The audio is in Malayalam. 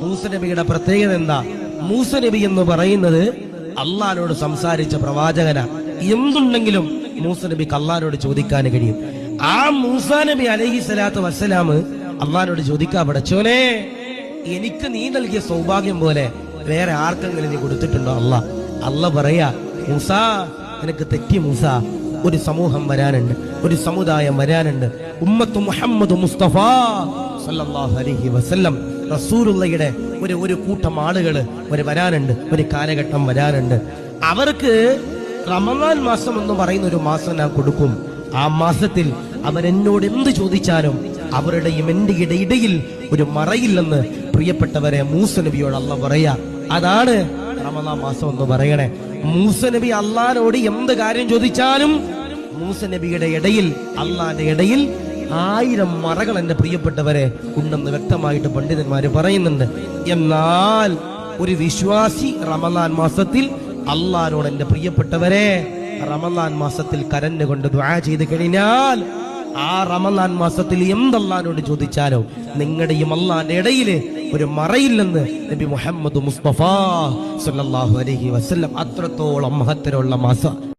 മൂസ നബിയുടെ പ്രത്യേകത എന്താ? മൂസ നബി എന്ന് പറയുന്നത് അള്ളാഹിനോട് സംസാരിച്ച പ്രവാചകനാ. എന്തുണ്ടെങ്കിലും മൂസ നബിക്ക് അള്ളാഹിനോട് ചോദിക്കാൻ കഴിയും. ആ മൂസ നബി അലൈഹി സ്വലാത്തു വസ്സലാം അള്ളാഹിനോട് ചോദിക്കാ, പടച്ചോനെ, എനിക്ക് നീ നൽകിയ സൗഭാഗ്യം പോലെ വേറെ ആർക്കെങ്കിലും നീ കൊടുത്തിട്ടുണ്ടോ? അള്ളാഹ് പറയാ, മൂസ, നിനക്ക് തെറ്റി മൂസ. ഒരു സമൂഹം വരാനുണ്ട്, ഒരു സമുദായം വരാനുണ്ട്. ഉമ്മത്തു മുഹമ്മദ് മുസ്തഫ സല്ലല്ലാഹു അലൈഹി വസല്ലം റസൂലുള്ളയുടെ ഒരു കൂട്ടം ആളുകള് വരാനുണ്ട്, ഒരു കാലഘട്ടം വരാനുണ്ട്. അവർക്ക് റമദാൻ മാസം എന്ന് പറയുന്ന ഒരു മാസം ഞാൻ കൊടുക്കും. ആ മാസത്തിൽ അവരെന്നോട് എന്ത് ചോദിച്ചാലും അവരുടെയും എന്റെ ഇടയിൽ ഒരു മറയില്ലെന്ന് പ്രിയപ്പെട്ടവരെ മൂസ നബിയോട് അള്ളാഹ് പറയാ. അതാണ് റമദാൻ മാസം എന്ന് പറയണേ. മൂസ നബി അള്ളാഹിനോട് എന്ത് കാര്യം ചോദിച്ചാലും മൂസ നബിയുടെ ഇടയിൽ, അള്ളാന്റെ ഇടയിൽ 1000 മറകൾ എന്റെ പ്രിയപ്പെട്ടവരെ ഉണ്ടെന്ന് വ്യക്തമായിട്ട് പണ്ഡിതന്മാര് പറയുന്നുണ്ട്. എന്നാൽ ഒരു വിശ്വാസി റമദാൻ മാസത്തിൽ അള്ളാഹിനോട് എന്റെ പ്രിയപ്പെട്ടവരെ റമദാൻ മാസത്തിൽ കരഞ്ഞുകൊണ്ട് ദുആ ചെയ്ത് കഴിഞ്ഞാൽ ആ റമദാൻ മാസത്തിൽ എന്തല്ലാനോട് ചോദിച്ചാലോ നിങ്ങളുടെയും അള്ളാന്റെ ഇടയില് ഒരു മറയില്ലെന്ന് നബി മുഹമ്മദ് മുസ്തഫ സല്ലല്ലാഹു അലൈഹി വസല്ലം. അത്രത്തോളം മഹത്തരമുള്ള മാസം.